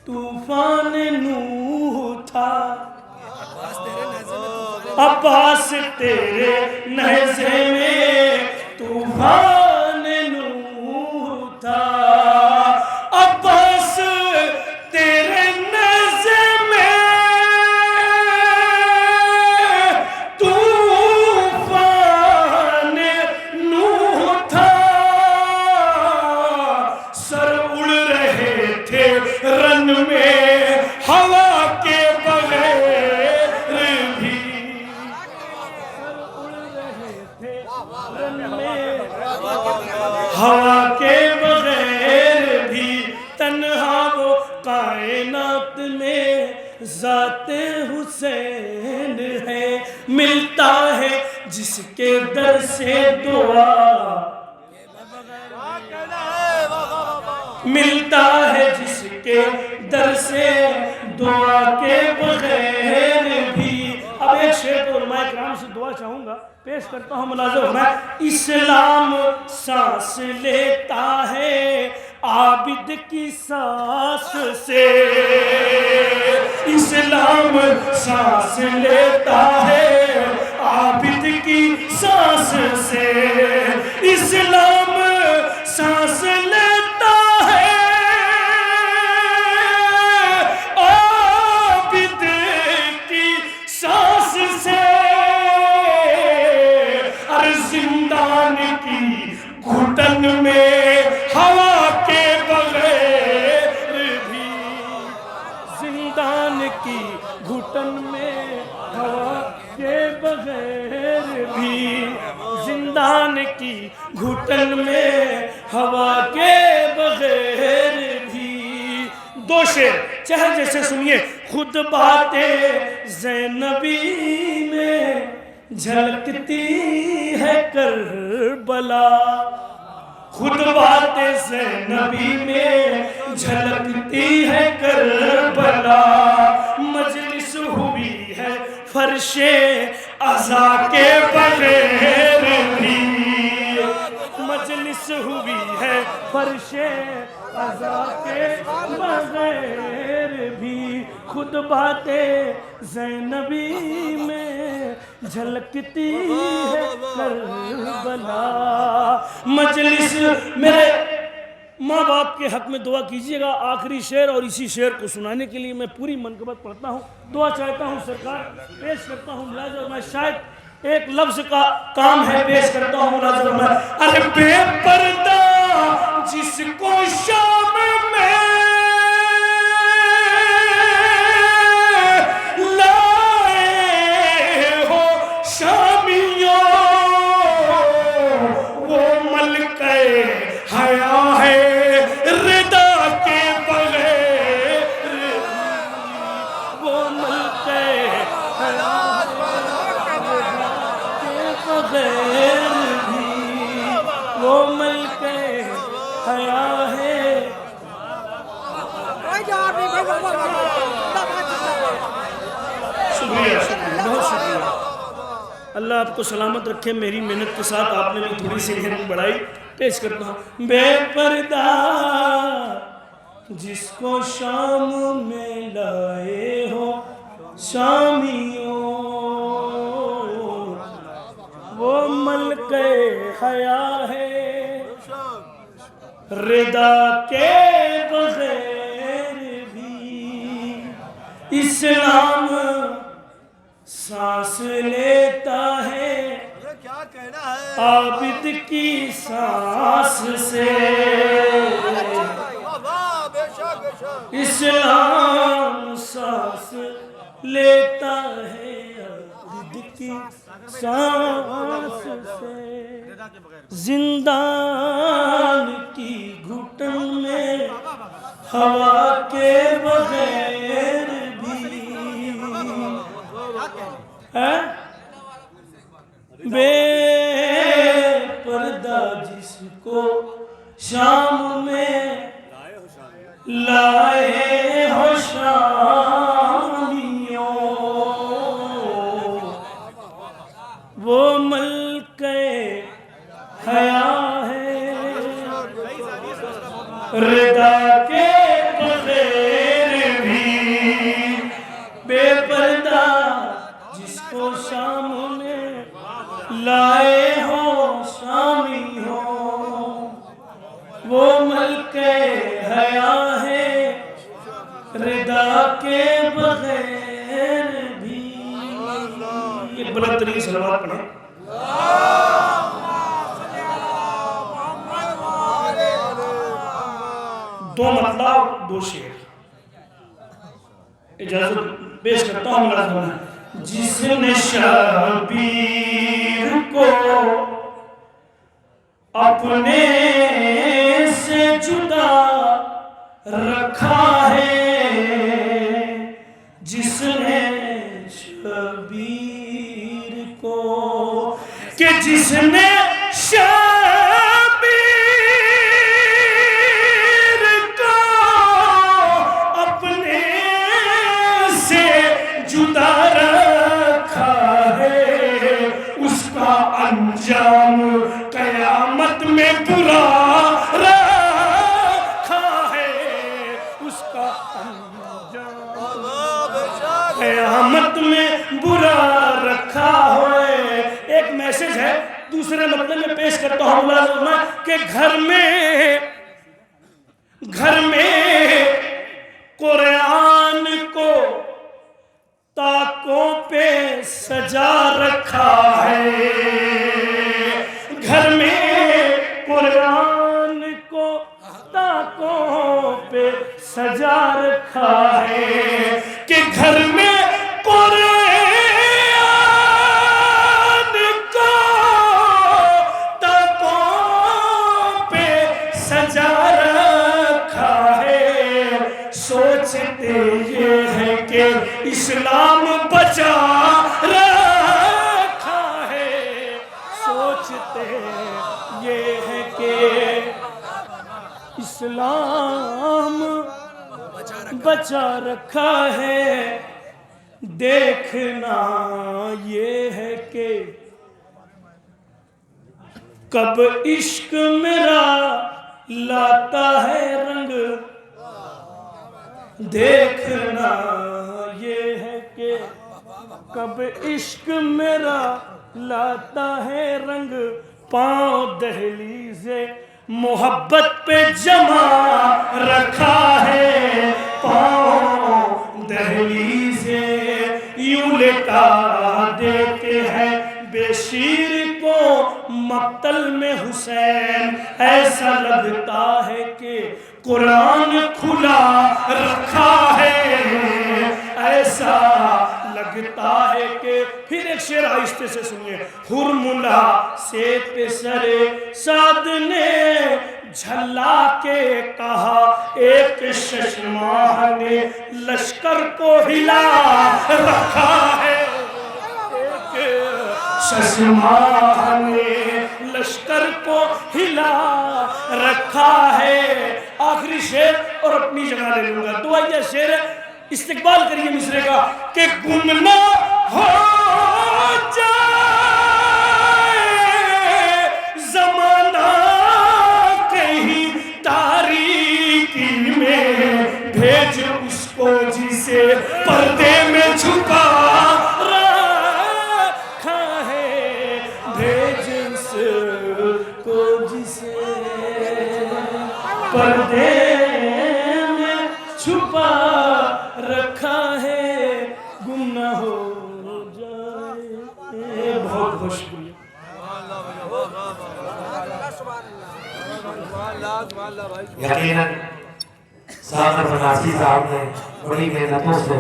तूफान नूह था, अब्बास तेरे नेज़े में तूफान नूह था, अब्बास तेरे नेज़े में तूफान नूह था। सर उड़ रहे थे रन में हवा के बगैर भी, सर उड़ रहे थे रन में हवा के बगैर भी, तन्हा वो कायनात में ज़ाते हुसैन है। मिलता है जिसके दर से दुआ, मिलता है जिसके दर से दुआ के बगैर भी। अब एक शेर तो उलमाए किराम से दुआ चाहूंगा, पेश करता हूँ, मुलाज़ा फरमाएं। इस्लाम सांस लेता है आबिद की सांस से, इस्लाम सांस लेता है आबिद की सांस से, इस्लाम सांस लेता है आबिद की सांस से। अरे जिंदान की घुटन में हवा के बगैर भी, जिंदान की घुटन में हवा के बगैर भी, जिंदान की घुटन में हवा के बगैर भी। दो शेर चाहे जैसे सुनिए। खुद बातें ज़ैनबी में झलकती है करबला, खुद बातें ज़ैनबी में झलकती है करबला, मजलिस हुई है फर्शे अज़ा के बगैर भी, मजलिस हुई है फर्शे अज़ा के बगैर भी, खुद बातें ज़ैनबी में झलकती है करबला। मजलिस मेरे माँ बाप के हक में दुआ कीजिएगा। आखिरी शेर और इसी शेर को सुनाने के लिए मैं पूरी मनकबत पढ़ता हूँ, दुआ चाहता हूँ सरकार, पेश करता हूँ मुलाज़ा। मैं शायद एक लफ्ज का काम है, पेश करता हूँ मुलाज़ा। अरे बेपर्दा जिसको शाम में लाए हो शामियों, वो मलके हया है रिदा के बगैर, वो मलके हया के बगैर भी, वो मलके हया है। शुक्रिया, शुक्रिया, बहुत शुक्रिया। अल्लाह आपको सलामत रखे। मेरी मेहनत के साथ आपने भी थोड़ी सी मेहनत बढ़ाई। पेश करता हूँ। बेपर्दा जिसको शाम में लाए हो शामियों, वो मलके हया है रिदा के बगैर भी, इस्लाम सांस लेता है आबिद की सांस से, इस्लाम सांस लेता है आबिद की सांस से, जिंदान की घुटन में हवा के बगैर भी है। बेपर्दा जिसको शाम में लाए हो शामियों, वो मलके हया है रिदा के बगैर गया है रिदा के बगैर भी। एक बुलंद तरीके से सलवात पढ़े। दो मतलब दो शेर इजाजत पेश करता हूँ। जिसने शबीर को अपने से जुदा रखा है, जिसने शबीर को कि जिसने शबीर को अपने से जुदा रखा है, उसका अंजाम कयामत में बुरा रखा है, उसका अंजाम कयामत में बुरा रखा है। एक मैसेज है दूसरे मतलब में पेश करता हूँ कि घर में कुरान को ताकों पे सजा रखा है, घर में कुरान को ताकों पे सजा रखा है, कि घर में कुरान को ताकों पे सजा रखा है। सोचते ये है कि इस्लाम बचा रखा है, सोचते ये है कि इस्लाम बचा रखा है। देखना ये है कि कब इश्क मेरा लाता है रंग, देखना ये है कि कब इश्क मेरा लाता है रंग। पाँव दहलीज़े मोहब्बत पे जमा रखा है, पाँव दहलीज़े यूं लेटा देते हैं बेशीर को मक्तल में हुसैन। ऐसा लगता है कि कुरान खुला रखा है, ऐसा लगता है कि फिर एक शेर आहिस्ते से सुनिए। हुरमुला से पेसरे साद ने झल्ला के कहा, एक शशमाह ने लश्कर को हिला रखा है, एक शशमाह ने लश्कर को हिला रखा है। आखिरी शेर और अपनी जगह ले लूंगा। दुआया शेर है, इस्तिकबाल करिए मिसरे का कि गुमना हो जाए जमाना कहीं तारीकी में, भेज उसको जिसे पर्दे में छुपा रखा है, भेज उसको जिसे पर्दे में छुपा रखा है, गुम ना हो जाए। बहुत बहुत शुक्रिया। यकीनन सागर बनारसी साहब ने बड़ी मेहनतों से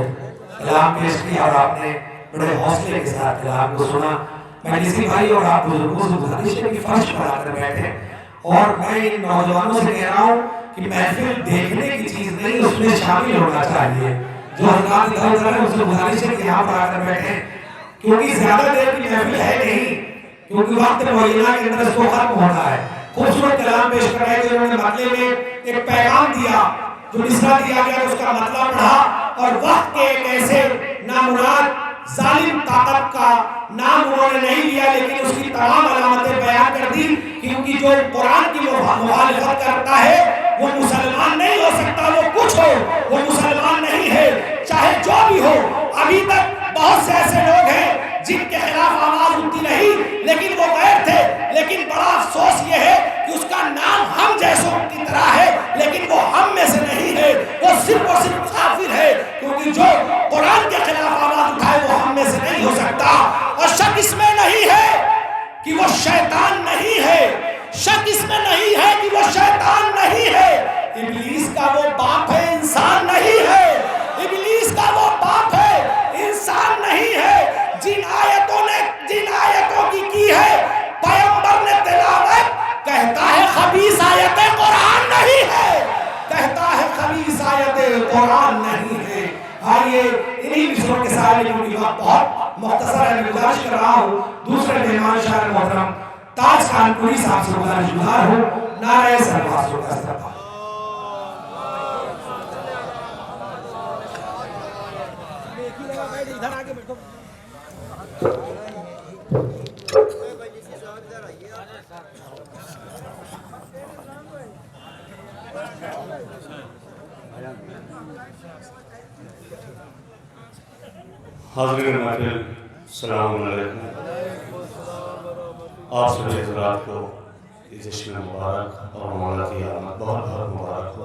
कलाम पेश किया और आपने बड़े हौसले के साथ कलाम को सुना। मैं निसी भाई और आप बुजुर्गों से गुजारिश है कि फर्श पर आकर बैठे, और मैं इन नौजवानों से कह रहा हूँ कि महफिल देखने की चीज नहीं, उसमें शामिल होना चाहिए। जो हजरात इधर उधर है उनसे गुजारिश है कि यहाँ पर आकर बैठे, क्योंकि ज्यादा देर की महफिल है नहीं, क्योंकि वक्त मुअय्यना के अंदर इसको खत्म होना है। खूबसूरत कलाम पेश कर रहे थे उन्होंने, मतले में एक पैगाम दिया, जो मिसरा दिया गया उसका मतलब पढ़ा, और वक्त के एक ऐसे नामुराद जालिम ताकत का नाम उन्होंने नहीं लिया, लेकिन उसकी तमाम अलामतें बयान कर दी। क्योंकि जो कुरान की मुखालिफत करता है वो मुसलमान नहीं हो सकता, वो कुछ हो, वो मुसलमान नहीं है, चाहे जो भी हो। अभी तक बहुत से ऐसे लोग हैं जिनके खिलाफ आवाज उठती नहीं, लेकिन वो गैर थे। लेकिन बड़ा अफसोस ये है कि उसका नाम हम जैसों की तरह है, लेकिन वो हम में से कुरान नहीं है। आइए इन्हीं मिसरों के साथ क्योंकि वक्त बहुत मुख्तसर है, मैं गुजारिश कर रहा हूँ दूसरे मेहमान शाह मोहतरम ताज कानपुरी साहब से गुजारिश गुजार हूँ, नारे सरवासो का इस्तेमाल। इधर आके बैठो। हाज़रीन महफ़िल, सलाम अलैकुम। आप सभी हज़रात को जश्न मुबारक और मौला की आमद बहुत बहुत मुबारक हो।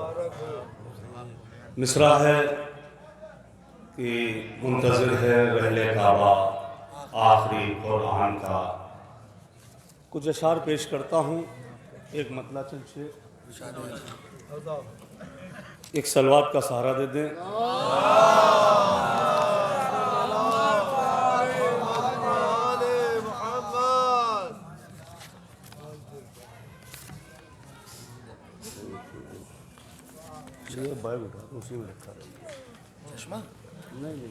मिसरा है कि मुंतज़िर है रहले काबा आखिरी कुरान का। कुछ अशार पेश करता हूँ, एक मतला चल शेर, एक सलवात का सहारा दे दें। बैग उठा तो उसी में रखा चश्मा नहीं नहीं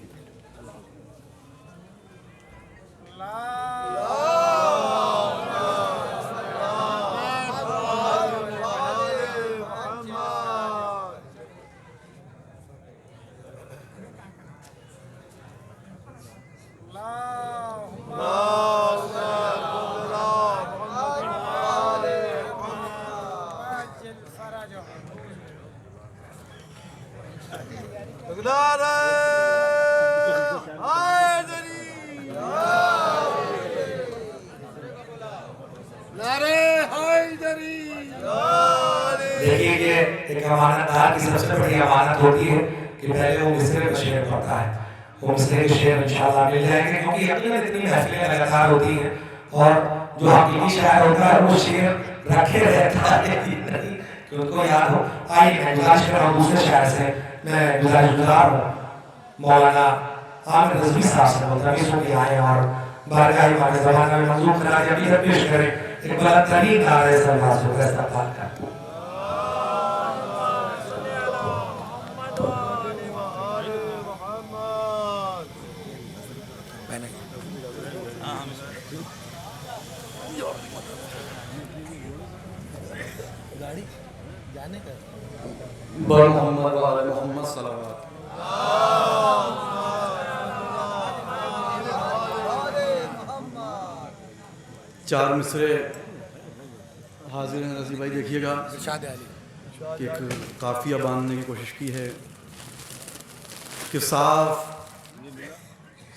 देखिए कि एक अमानतदार की सबसे बड़ी अमानत होती है कि पहले वो मिसरे का शेर पढ़ता है। वो मिसरे के शेर इंशाल्लाह मिल जाएंगे, क्योंकि यकीनन इतनी महफिलें लगातार होती हैं और जो हकीकी शायर होता है वो शेर रखे रहता है नहीं कि उनको याद हो। आइए मैं गुजारिश कर रहा हूँ दूसरे शायर से, मैं गुजारिश गुजार हूँ मौलाना आमिर रज़वी साहब से मुल्तमिस हूँ कि आए और बारगाह इमाम ज़माना में मंजूर ख़राज अक़ीदत पेश करें। एक बुलंद तरीन नारे सरवासो का इस्तेमाल करें। बर मोहम्मद वाले मोहम्मद सलावत। चार मिसरे हाजिर हैं रज़ी भाई, देखिएगा कि एक काफिया बांधने की कोशिश की है कि साफ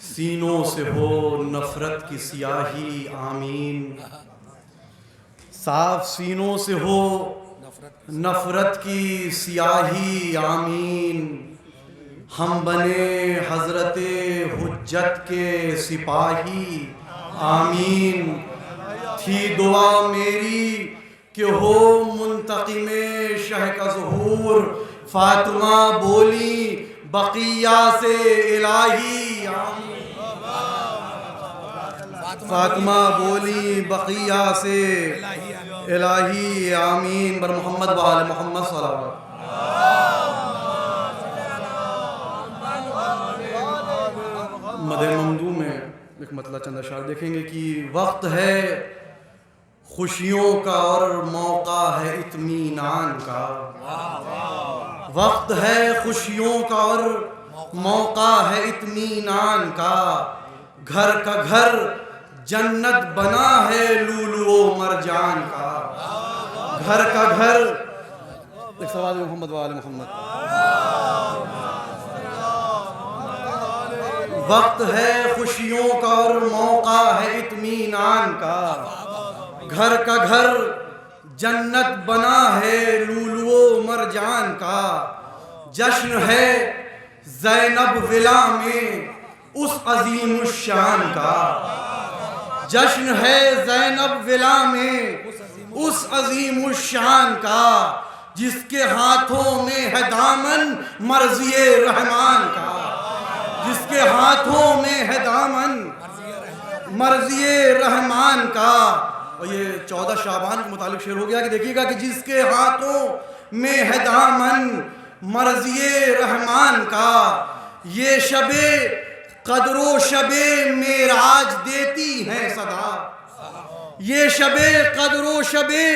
सीनों से हो नफरत की सियाही आमीन, साफ सीनों से हो नफरत की सियाही आमीन, हम बने हजरते हुज्जत के सिपाही आमीन। थी दुआ मेरी कि हो मुंतकिमे शह का ज़हूर, फातिमा बोली बकिया से इलाही आमीन, फातिमा बोली बकिया से इलाही आमीन। बर मोहम्मद वाले मोहम्मद सल्लल्लाहु मदे ममदू में एक मतलब चंद अशार देखेंगे कि वक्त है खुशियों का और मौका है इत्मीनान का, वक्त है खुशियों का और मौका है इत्मीनान का, घर का घर जन्नत बना है लूलू मरजान का, घर का घर। एक सवाल मोहम्मद वाले मोहम्मद। वक्त है खुशियों का और मौका है इत्मीनान का, घर का घर जन्नत बना है लूलू मरजान का, जश्न है ज़ैनब विला में उस अजीम शान का, जश्न है ज़ैनब विला में उस अजीम शान का, जिसके हाथों में है दामन मर्ज़िए रहमान का, जिसके हाथों में है दामन मर्ज़िए रहमान का। और ये 14 शाबान के मुतालिक शेर हो गया कि देखिएगा कि जिसके हाथों में है दामन मर्ज़िए रहमान का। ये शबे कदरो शबे मेराज देती हैं सदा, ये शबे कदरो शबे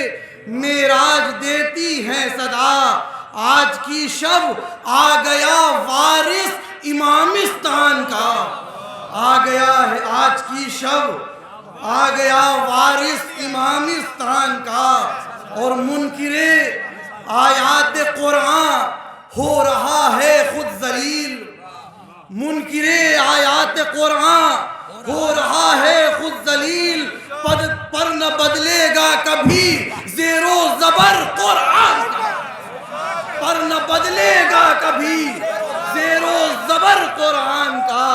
मेराज देती हैं सदा। आज की शब आ गया वारिस इमामिस्तान का, आ गया है आज की शब आ गया वारिस इमामिस्तान का। और मुनकिरे आयात कुरान हो रहा है खुद जलील, मुनकिरे आयात कुरान हो रहा है खुद जलील। पर न बदलेगा कभी ज़ेरो ज़बर कुरान का, पर न बदलेगा कभी ज़ेरो ज़बर कुरान का।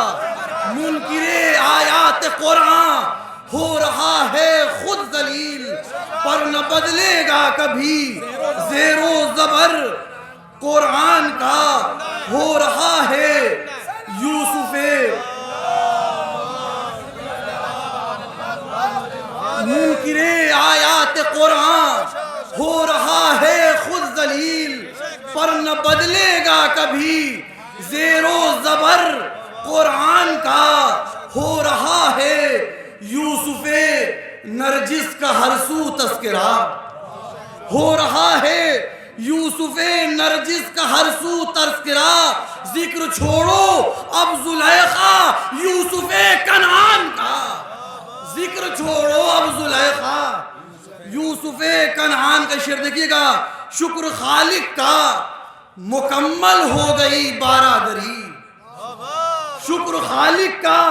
मुनकिरे आयात कुरान हो रहा है खुद जलील, पर न बदलेगा कभी ज़ेरो ज़बर कुरान का। हो रहा है यूसुफ़े मुनकिरे आयात कुरान हो रहा है खुद जलील, पर न बदलेगा कभी ज़ेरो ज़बर कुरान का। हो रहा है यूसुफ़े नरजिस का हर सू तस्करा, हो रहा है यूसुफ़े नरजिस का हर सू तस्करा। जिक्र छोड़ो अब ज़ुलैखा यूसुफ़े कनान का, जिक्र छोड़ो अब ज़ुलैखा यूसुफ़े कनान का। शेर देखिएगा, शुक्र खालिक का मुकम्मल हो गई बारादरी, शुक्र खालिक का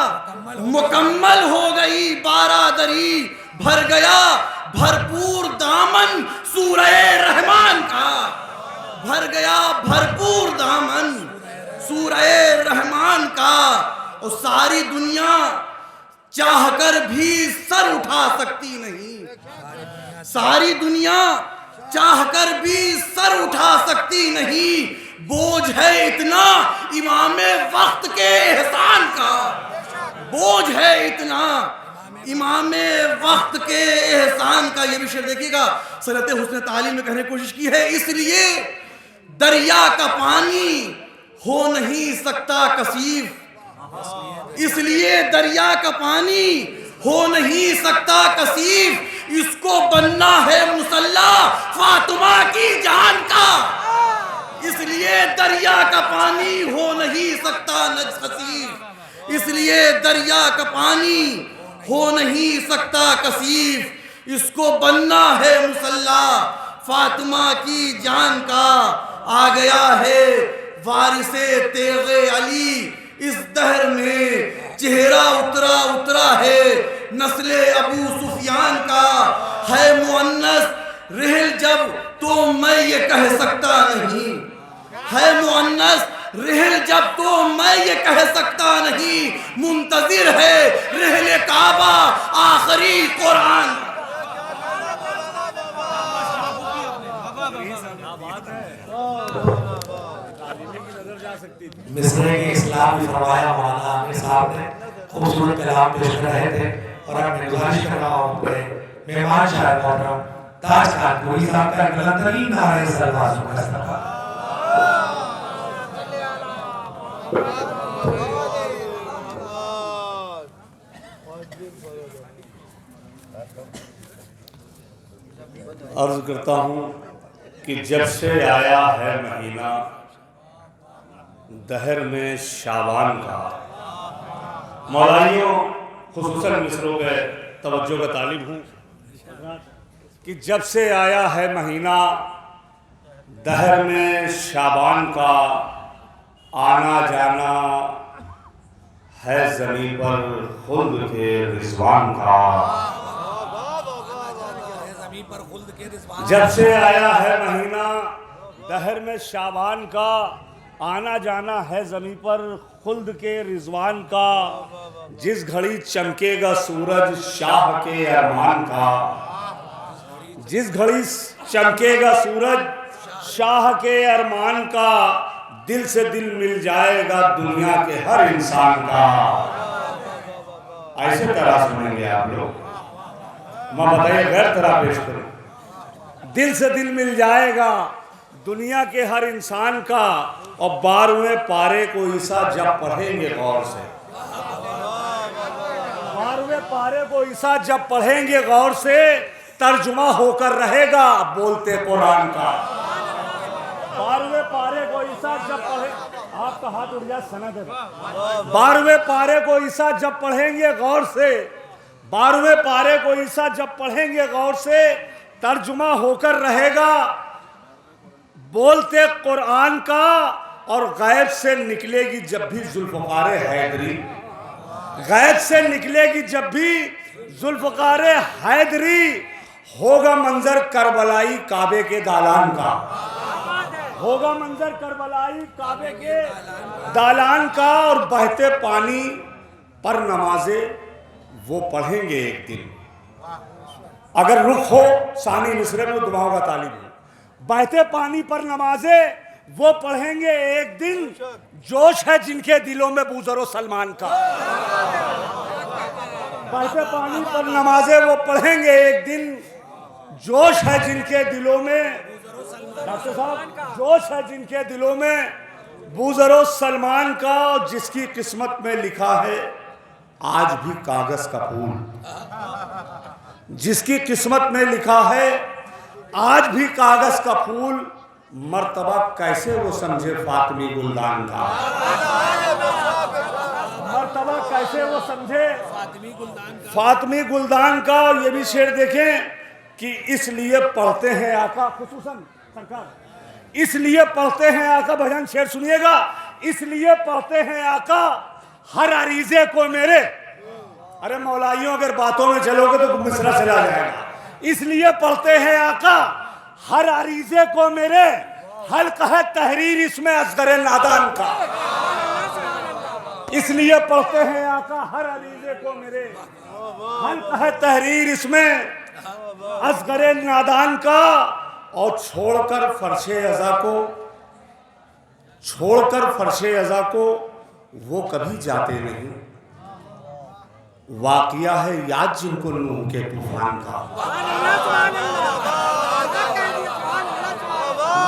मुकम्मल हो गई बारादरी। भर गया भरपूर दामन सूरह रहमान का, भर गया भरपूर दामन सूरह रहमान का। और सारी दुनिया चाहकर भी सर उठा सकती नहीं, सारी दुनिया चाहकर भी सर उठा सकती नहीं। बोझ है इतना इमामे वक्त के एहसान का, बोझ है इतना इमामे वक्त के एहसान का। ये भी शेर देखिएगा, सनत हुस्न तालीम में कहने की कोशिश की है। इसलिए दरिया का पानी हो नहीं सकता कसीफ, इसलिए दरिया का पानी हो नहीं सकता कसीफ। इसको बनना है मुसल्ला फातिमा की जान का, इसलिए दरिया का पानी हो नहीं सकता कसीफ, इसलिए दरिया का पानी हो नहीं सकता कसीफ। इसको बनना है मुसल्ला फातिमा की जान का। आ गया है वारिसे तेगे अली इस दहर में, चेहरा उतरा उतरा है नस्ले अबू सुफियान का। है मुअन्नस रहल जब तो मैं ये कह सकता नहीं, है मुअन्नस रहल जब तो मैं ये कह सकता नहीं। मुंतजिर है रहल काबा आखिरी कुरान। मिस्र के इस्लाम भी फरमाया मौलाना आमिर साहब ने, खूबसूरत कलाम पेश कर रहे थे। और अब मैं गुजारिश कर रहा हूँ अपने मेहमान शायर मोहतरम ताज खान गोरी साहब का गलतरीन नारे सलवार का इस्तेमाल। अर्ज करता हूँ कि जब से आया है महीना दहर में शाबान का, मौलाइयों खुसूसन मिसरों पे तवज्जो का तालिब हूँ कि जब से आया है महीना दहर में शाबान का, आना जाना है ज़मीन पर खुल्द के रिज़वान का। जब से आया है महीना दहर में शाबान का, आना जाना है ज़मीन पर खुल्द के रिज़वान का। जिस घड़ी चमकेगा सूरज शाह के अरमान का, जिस घड़ी चमकेगा सूरज शाह के अरमान का, दिल से दिल मिल जाएगा दुनिया के हर इंसान का। ऐसे तरह सुनेंगे आप लोग, मैं बताइए गैर तरह पेश करूं। दिल से दिल मिल जाएगा दुनिया के हर इंसान का, और 12वें पारे को ईसा जब पढ़ेंगे गौर से, 12वें पारे को ईसा जब पढ़ेंगे गौर से, तर्जुमा होकर रहेगा बोलते कुरान का। 12वें पारे को ईसा जब पढ़े, आपका हाथ उठ जाए सनद है। 12वें पारे को ईसा जब पढ़ेंगे गौर से, 12वें पारे को ईसा जब पढ़ेंगे गौर से, तर्जुमा होकर रहेगा बोलते कुरान का। और गैब से निकलेगी जब भी जुल्फ़कारे हैदरी, गैब से निकलेगी जब भी जुल्फ़कारे हैदरी, होगा मंजर करबलाई काबे के दालान का, होगा मंजर करबलाई काबे के दालान का। और बहते पानी पर नमाजे वो पढ़ेंगे एक दिन, अगर रुख हो सानी मिस्र में दुआओं का तालिब हो। बहते पानी पर नमाजे वो पढ़ेंगे एक दिन, जोश है जिनके दिलों में बूजरो सलमान का। बहते पानी पर नमाजे वो पढ़ेंगे एक दिन, जोश है जिनके दिलों में, डॉक्टर साहब जोश है जिनके दिलों में बूजरो सलमान का। और जिसकी किस्मत में लिखा है आज भी कागज का फूल, जिसकी किस्मत में लिखा है आज भी कागज का फूल, मर्तबा कैसे वो समझे फातिमी गुलदान का, मर्तबा कैसे वो समझे फातिमी गुलदान का। और ये भी शेर देखें कि इसलिए पढ़ते हैं आका, खुसूसन सरकार, इसलिए पढ़ते हैं आका, भजन शेर सुनिएगा, इसलिए पढ़ते हैं आका हर अरीजे को मेरे। अरे मौलाइयों अगर बातों में चलोगे तो मिसरा चला जाएगा। इसलिए पढ़ते हैं आका हर अरीजे को मेरे, हल्का है तहरीर इसमें असगरे नादान का। इसलिए पढ़ते हैं आका हर अरीजे को मेरे, हल्का है तहरीर इसमें असगरे नादान का। और छोड़कर फर्शे अज़ा को, छोड़कर फर्शे अज़ा को वो कभी जाते नहीं। वाकिया है याद जिनको नूह के तूफान का,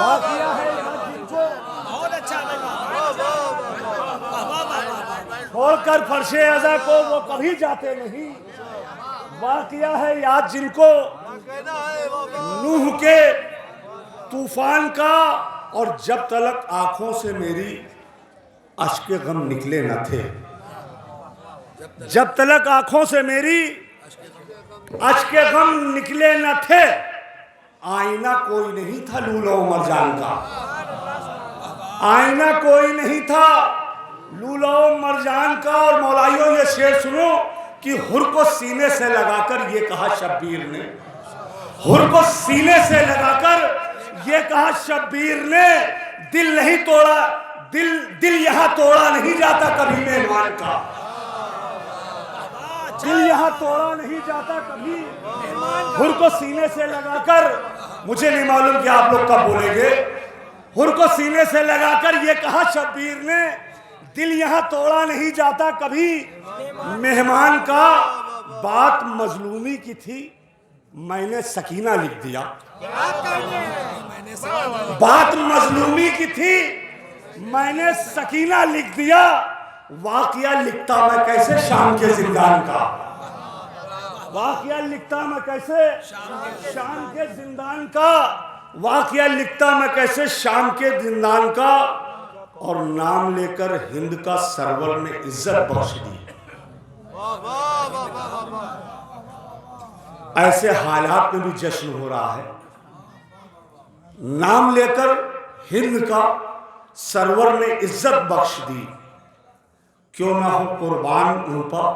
वाकिया है याद जिनको, बहुत अच्छा लगा, छोड़कर फर्शे अज़ा को वो कभी जाते नहीं। वाकिया है याद जिनको नूह के तूफान का। और जब तलक आंखों से मेरी अश्के गम निकले न थे, जब तलक आंखों से मेरी अश्के गम निकले न थे, आईना कोई नहीं था लूलो मरजान का, आईना कोई नहीं था लूलो मरजान का। और मौलाइयों ये शेर सुनो कि हुर को सीने से लगाकर ये कहा शब्बीर ने, हुर को सीने से लगाकर ये कहा शब्बीर ने, दिल नहीं तोड़ा, दिल यहां तोड़ा नहीं जाता कभी मेहमान का, दिल यहां तोड़ा नहीं जाता कभी। हुर को सीने से लगाकर, मुझे नहीं मालूम कि आप लोग कब बोलेंगे, हुर को सीने से लगाकर ये कहा शब्बीर ने, दिल यहां तोड़ा नहीं जाता कभी मेहमान का। बात मजलूमी की थी मैंने सकीना लिख दिया, बात मजलूमी की थी मैंने सकीना लिख दिया। वाकिया लिखता मैं कैसे शाम के जिंदान का, वाकिया लिखता मैं कैसे शाम के जिंदान का, वाकिया लिखता मैं कैसे शाम के जिंदान का। और नाम लेकर हिंद का सरवर ने इज्जत बख्श दी। ऐसे हालात में भी जश्न हो रहा है। नाम लेकर हिंद का सरवर ने इज्जत बख्श दी, क्यों ना हो कुर्बान उन पर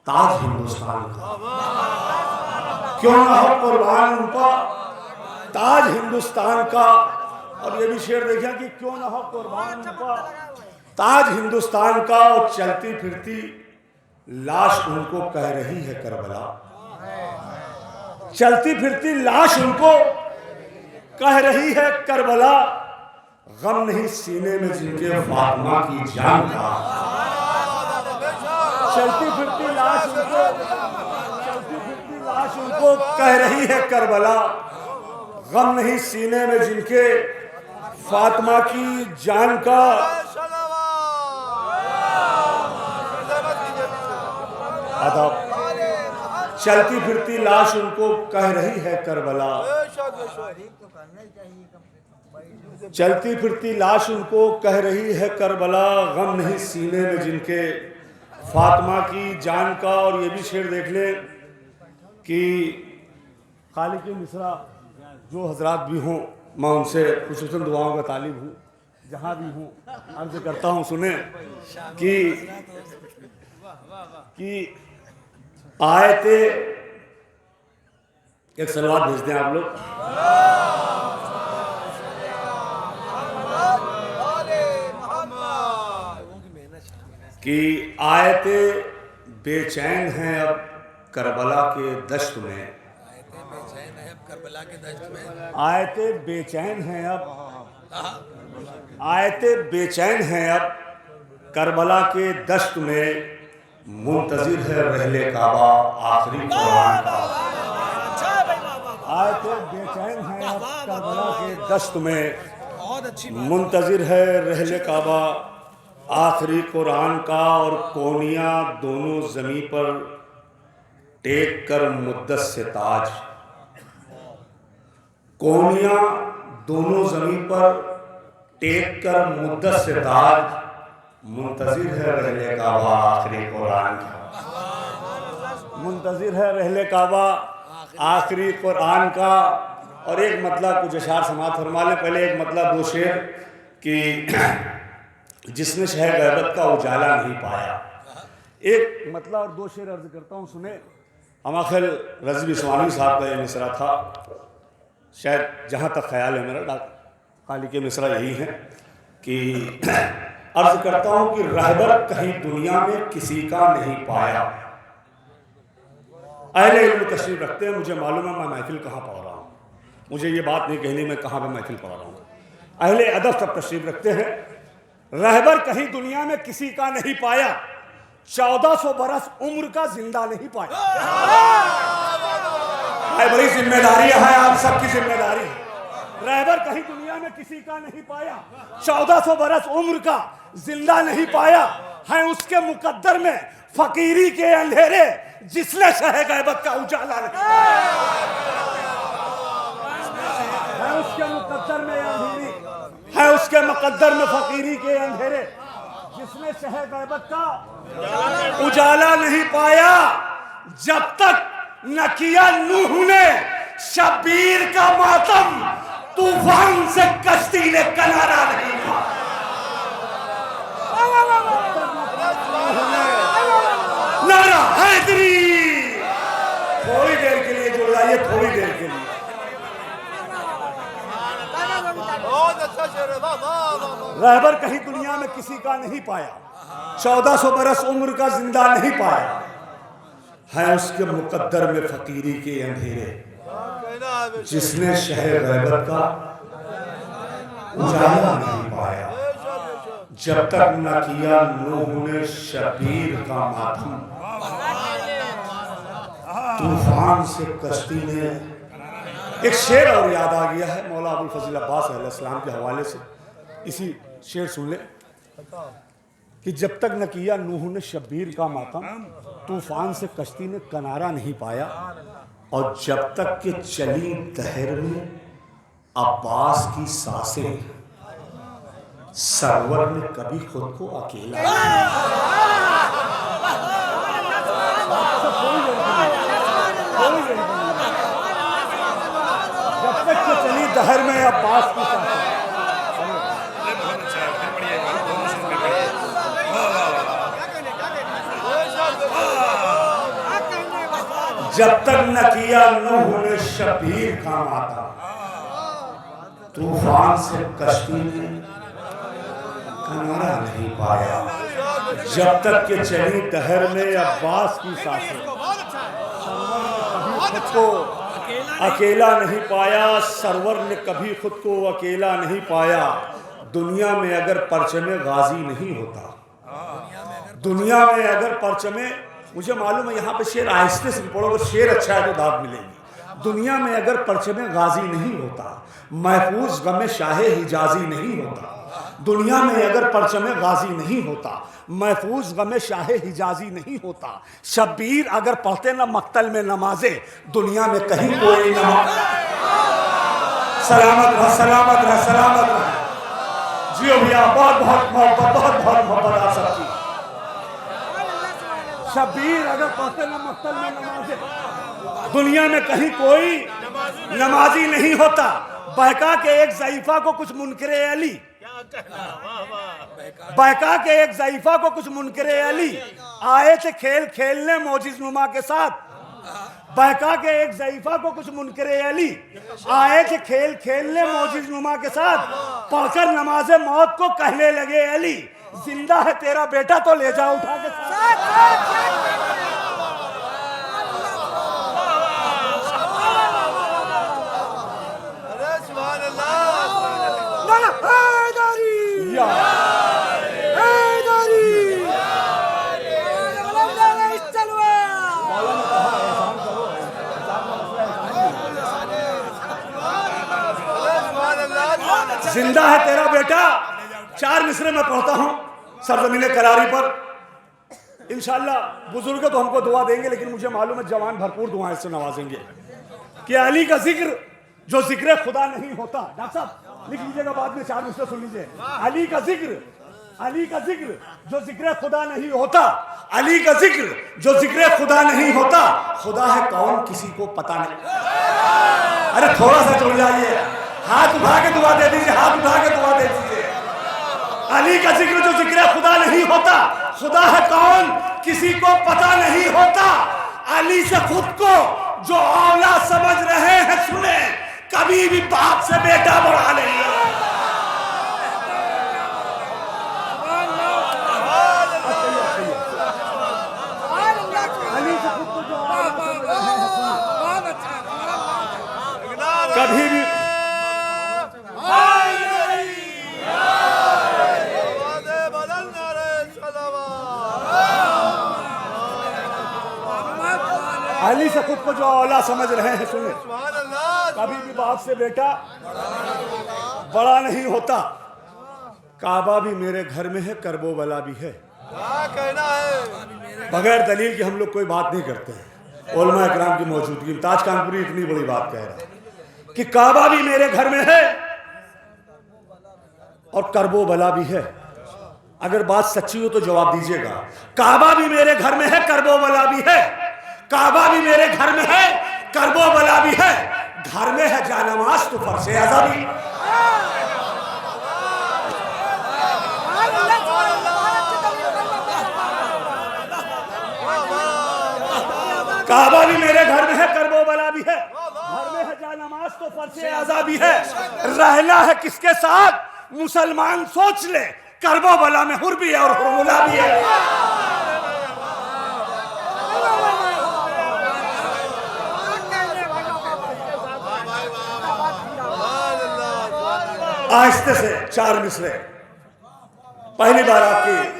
ताज हिंदुस्तान का, क्यों ना हो कुर्बान उन पर ताज हिंदुस्तान का। और ये भी शेर देखिए कि क्यों ना हो कुर्बान उन पर ताज हिंदुस्तान का। और चलती फिरती लाश उनको कह रही है करबला, चलती फिरती लाश उनको कह रही है करबला। गम नहीं सीने में जिनके फातिमा की जान का, चलती फिरती लाश उनको, चलती फिरती लाश उनको कह रही है करबला। गम नहीं सीने में जिनके फातिमा की जान का अदब, चलती फिरती लाश उनको कह रही है करबला, चलती फिरती लाश उनको कह रही है करबला, गम नहीं सीने में जिनके फातिमा की जान का। और ये भी शेर देख ले कि खालिक मिसरा जो हजरात भी हों, मैं उनसे खुसूसन दुआओं का तालिब हूँ, जहाँ भी हूँ अर्ज करता हूँ सुने कि आयते एक सलवात भेजते हैं आप लोग। कि आयते बेचैन हैं अब करबला के दश्त में, आयते बेचैन हैं अब, आयते बेचैन हैं अब करबला के दश्त में, मुंतजिर है रहले काबा आखिरी कुरान का। आयते बेचैन हैं अब करबला के दश्त में, मुंतजिर है रहले काबा आखिरी कुरान का। और कोनियाँ दोनों ज़मीं पर टेक कर मुद्दत से ताज, कोनियाँ दोनों ज़मीं पर टेक कर मुद्दत से ताज, मुंतजिर है रहले काबा आखिरी कुरान का, मुंतजिर है रहले काबा आखिरी कुरान का। और एक मतलब कुछ अशार समात फरमा लें। पहले एक मतलब दो शेर कि जिसने शहर गैबत का उजाला नहीं पाया, एक मतलब और दो शेर अर्ज करता हूँ सुने। हमाखिल रज़वी स्वामी साहब का ये मिसरा था, शायद जहाँ तक ख्याल है मेरा खालिक मिसरा यही है कि अर्ज करता हूँ कि रहबर कहीं दुनिया में किसी का नहीं पाया। अहले इल्म तशरीफ रखते हैं, मुझे मालूम है मैं महफिल कहाँ पढ़ रहा हूँ, मुझे ये बात नहीं कहनी मैं कहाँ पे महफिल पढ़ रहा हूँ। अहले अदब सब तशरीफ रखते हैं। रहबर कहीं दुनिया में किसी का नहीं पाया, 1400 बरस उम्र का जिंदा नहीं पाया। बड़ी जिम्मेदारी है, आप सबकी जिम्मेदारी है। रहबर कहीं दुनिया में किसी का नहीं पाया, 1400 बरस उम्र का जिंदा नहीं पाया, है उसके मुकद्दर में फकीरी के अंधेरे, जिसने शह गैबत का उजाला नहीं, है उसके मुकद्दर में अंधेरी, है उसके मुकद्दर में फकीरी के अंधेरे, जिसने शह गैबत का उजाला नहीं पाया। जब तक न किया नूह ने शब्बीर का मातम, तूफान से कश्ती ने किनारा नहीं पाया। नारा हैदरी, थोड़ी देर के लिए जुड़ जाइए, थोड़ी देर के लिए। रहबर कहीं दुनिया में किसी का नहीं पाया, 1400 बरस उम्र का जिंदा नहीं पाया, है उसके मुकद्दर में फकीरी के अंधेरे, जिसने शहर गैबत का उजाला नहीं पाया। जब तक न किया नूह ने शब्बीर का मातम, तूफान से कश्ती ने। एक शेर और याद आ गया है मौला अबुल फजल अब्बास अलैहिस्सलाम के हवाले से, इसी शेर सुन ले कि जब तक न किया नूह ने शब्बीर का मातम, तूफान से कश्ती ने किनारा नहीं पाया। और जब तक कि चली दहर में अब्बास की सांसें, सरवर ने कभी खुद को अकेला जब तक कि चली दहर में अब्बास की सांसें, जब तक न किया नूह ने शब्बीर का मातम, तूफान से कश्ती ने किनारा नहीं पाया। जब तक कि चली दहर में अब्बास की सांसें, खुद को अकेला नहीं पाया, सरवर ने कभी खुद को अकेला नहीं पाया। दुनिया में अगर परचमे गाजी नहीं होता, दुनिया में अगर परचमे, मुझे मालूम है यहाँ पे शेर आहिस्ते से पढ़ो, अगर शेर अच्छा है तो दाद मिलेगी। दुनिया में अगर परचम गाजी नहीं होता, महफूज गम शाहे हिजाजी नहीं होता। दुनिया में अगर परचम गाजी नहीं होता, महफूज गम शाहे हिजाजी नहीं होता। शब्बीर अगर पढ़ते ना मक्तल में नमाजे, दुनिया में कहीं कोई नमाज। सलामत रह, सलामत रह, सलामत रह। जियो भैया, बहुत बहुत मोहब्बत, बहुत बहुत मोहब्बत आप सबकी। शब्बीर अगर पढ़ते ना मक्तल में नमाजे, दुनिया में कहीं कोई नमाजी नहीं होता। बहका के एक ज़ईफ़ा को कुछ मुनकरे अली, बहका के एक ज़ईफ़ा को कुछ मुनकरे अली आए थे खेल खेलने मोजिज़ नुमा के साथ। बहका के एक ज़ईफ़ा को कुछ मुनकरे अली आए थे खेल खेलने मोजिज़ नुमा के साथ। पढ़कर नमाज़े मौत को कहने लगे अली, जिंदा है तेरा बेटा तो ले जाओ उठा के साथ। जिंदा है तेरा बेटा। 4 मिसरे में पढ़ता हूं सरजमीन करारी पर। इंशाअल्लाह बुजुर्ग तो हमको दुआ देंगे, लेकिन मुझे मालूम है जवान भरपूर दुआएं से नवाजेंगे। कि अली का जिक्र जो जिक्र खुदा नहीं होता। डॉक्टर साहब लिख लीजिएगा, बाद में 4 मिसरे सुन लीजिए। अली का जिक्र, अली का जिक्र जो जिक्र खुदा नहीं होता। अली का जिक्र जो जिक्र खुदा नहीं होता। खुदा है कौन किसी को पता नहीं। अरे थोड़ा सा जुड़ जाइए, हाथ उठा के दुआ दे दीजिए, हाथ उठा के दुआ दे दीजिए। अली का जिक्र जो जिक्र खुदा नहीं होता। खुदा है कौन किसी को पता नहीं होता। अली से खुद को जो औलाद समझ रहे हैं सुने, कभी भी बाप से बेटा बढ़ा नहीं। अली से खुद को जो औलाद समझ रहे हैं सुने, कभी भी अली से खुद को जो औलाद समझ रहे हैं सुने, कभी भी बाप से बेटा बड़ा नहीं होता। काबा भी मेरे घर में है, करबो बला भी है। बगैर दलील के हम लोग कोई बात नहीं करते हैं। उलमा इकराम की मौजूदगी में ताज कानपुरी इतनी बड़ी बात कह रहा है कि काबा भी मेरे घर में है और करबो बला भी है। अगर बात सच्ची हो तो जवाब दीजिएगा। काबा भी मेरे घर में है, करबो बला भी है। काबा भी मेरे घर में है, करबो बला भी है। घर में है जानमाज तो फर्शे अज़ा भी। काबा भी मेरे घर में है, करबो बला भी है। घर में है जानमाज तो फर्शे अज़ा भी है। रहना है किसके साथ मुसलमान सोच ले, करबो बला में हुर भी है और हुरमुला भी है। आहिस्ते से 4 मिसरे। पहली बार आपकी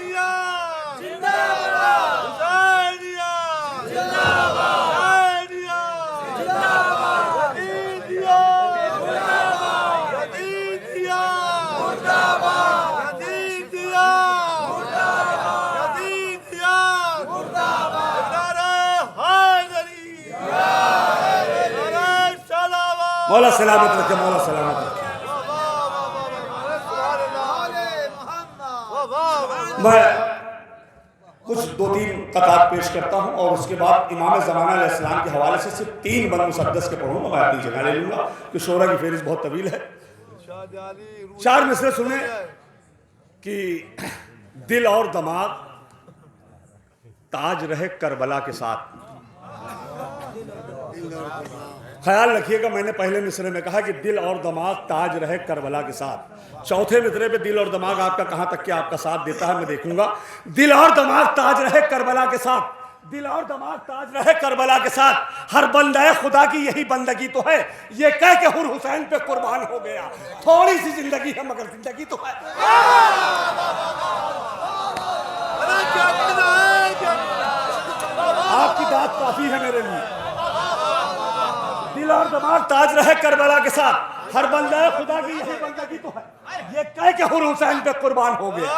मौला सलामत रखे, मौला सलामत रखे। मैं कुछ 2-3 कतार पेश करता हूं और उसके बाद इमाम ज़माना अलैहिस्सलाम के हवाले से सिर्फ 3 बंद मुसद्दस के पढ़ूंगा। मैं अपनी जगह ले लूंगा कि शोरा की फेरिस्त बहुत तवील है। 4 मिसरे सुने कि दिल और दिमाग ताज रहे करबला के साथ। ख्याल रखिएगा, मैंने पहले मिसरे में कहा कि दिल और दिमाग ताज रहे करबला के साथ। चौथे मिसरे पे दिल और दिमाग आपका कहां तक के आपका साथ देता है मैं देखूंगा। दिल और दिमाग ताज रहे करबला के साथ। दिल और दिमाग ताज रहे करबला के साथ। हर बंदा खुदा की यही बंदगी तो है, ये कह के हुर हुसैन पे कुर्बान हो गया। थोड़ी सी जिंदगी है मगर जिंदगी तो है। आपकी बात काफी है मेरे लिए। दिल दमाग ताज रहे करबला के साथ, हर बंदा खुदा की यही बंदगी तो है, ये कह के हुर हुसैन पे कुर्बान हो गया।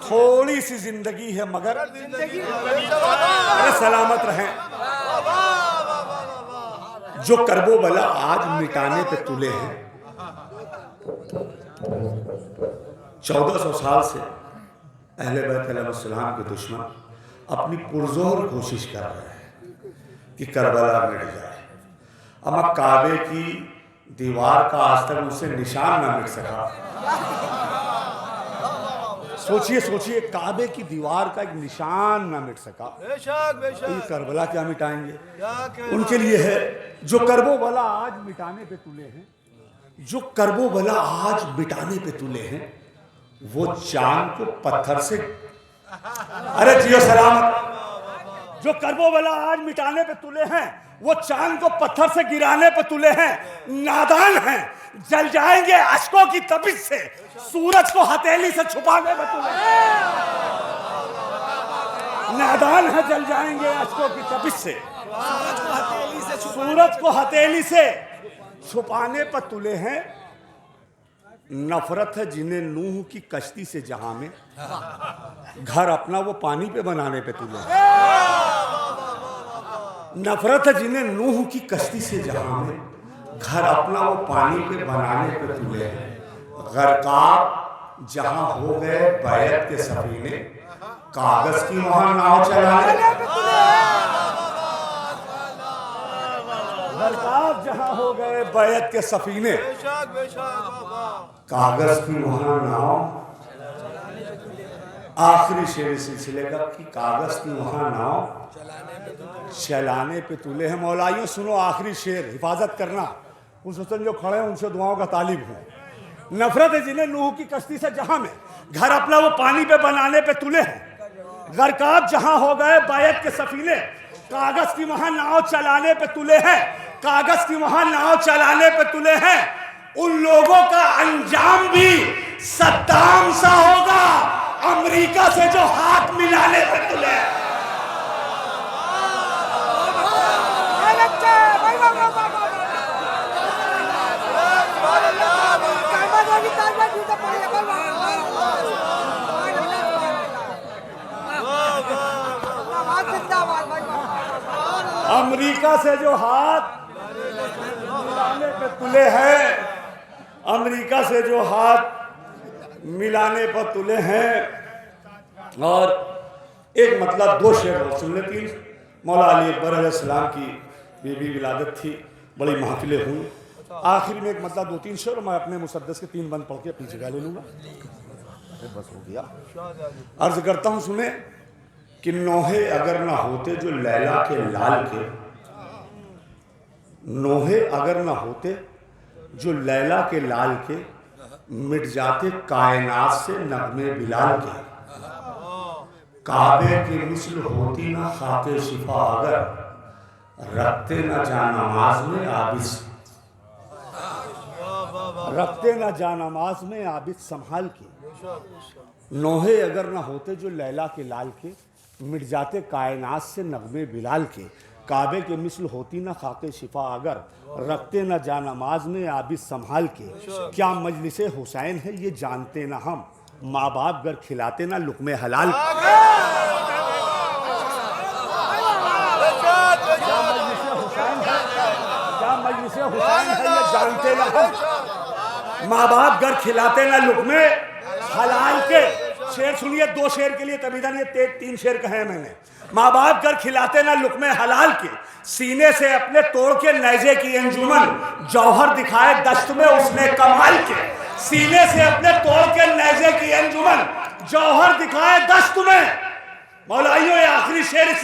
थोड़ी सी जिंदगी है मगर अरे सलामत रहें। जो करबो बला आज मिटाने पे तुले हैं, 1400 साल से अहले बैत अलैहिस्सलाम के दुश्मन अपनी पुरजोर कोशिश कर रहे हैं कि करबला मिट जाए। अमा काबे की दीवार का आज तक उससे निशान ना मिट सका। सोचिए सोचिए, काबे की दीवार का एक निशान ना मिट सका, तो ये करबला क्या मिटाएंगे? उनके लिए है जो करबो बला आज मिटाने पे तुले हैं, जो करबो बला आज मिटाने पे तुले हैं, वो चांद को पत्थर से, अरे जियो सलामत, जो करबो बला आज मिटाने पे तुले हैं, वो चांद को पत्थर से गिराने पे तुले हैं, नादान हैं, जल जाएंगे अश्कों की तपिश से, सूरज को हथेली से छुपाने पे तुले हैं। नादान है, जल जाएंगे अश्कों की तपिश से, सूरज को हथेली से छुपाने पर तुले हैं। नफरत है जिन्हें नूह की कश्ती से जहां में, घर अपना वो पानी पे बनाने पे तुले हैं। नफरत है जिन्हें नूह की कश्ती से जहां में, घर अपना वो पानी पे बनाने पे तुले हैं। गरकाब जहां हो गए बैत के सफीने, कागज की वहां नाव चलाने। गरकाब जहां हो गए बैत के सफीने, कागज की वहां नाव। आखिरी शेर सिलसिले का कि कागज की वहां नाव चलाने पे तुले हैं। मौलाइयों सुनो आखिरी शेर, हिफाजत करना, उस हुस्न जो खड़े हैं उनसे दुआओं का तालिब हूं। नफरत है जिन्हें नूह की कश्ती से जहां में, घर अपना वो पानी पे बनाने पे तुले हैं। गरकाब जहां हो गए बैत के सफीने, कागज की वहां नाव चलाने पे तुले हैं, कागज की वहां नाव चलाने पे तुले हैं। उन लोगों का अंजाम भी सद्दाम सा होगा, अमेरिका से जो हाथ मिलाने पे तुले हैं। अमेरिका से जो हाथ मिलाने पे तुले हैं, अमेरिका से जो हाथ मिलाने पर तुले हैं। और एक मतलब दो शेर और सुन लेती। मौला अली अकबर अलैहिस्सलाम की बीबी विलादत थी, बड़ी महफिलें हुई। आखिर में एक मतलब दो तीन शेर मैं अपने मुसद्दस के 3 बंद पढ़ के अपनी जगह ले लूँगा, बस हो गया। अर्ज करता हूँ सुने कि नोहे अगर ना होते जो लैला के लाल के, नोहे अगर ना होते जो लैला के लाल के, मिट जाते कायनात से नगमे बिलाल के। काबे की मिसल होती ना खाके शिफा अगर, रखते ना जा नमाज में आबिद, रखते ना जा नमाज में आबिद संभाल के। नोहे अगर ना होते जो लैला के लाल के, मिट जाते कायनात से नगमे बिलाल के। काबे के मिसल होती ना खाके शिफा अगर, रखते ना जा नमाज में आबिद संभाल के। क्या मजलिसे हुसैन है ये जानते ना हम, माँ बाप घर खिलाते ना लुक़्मे हलाल। क्या मजलिसे हुसैन है ये जानते ना हम, माँ बाप घर खिलाते ना लुक़्मे हलाल के। शेर सुनिए, 2 शेर के लिए तबीदन ये 3 शेर कहे हैं मैंने। माँ बाप घर खिलाते ना लुक़्मे हलाल के, सीने से अपने तोड़ के नैजे की अंजुमन, जौहर दिखाए दश्त में उसने कमाल के। सीने से अपने तोड़ के नैजे की अंजुमन, जौहर दिखाए दश्त में। मौलाइयों ये आखिरी शेर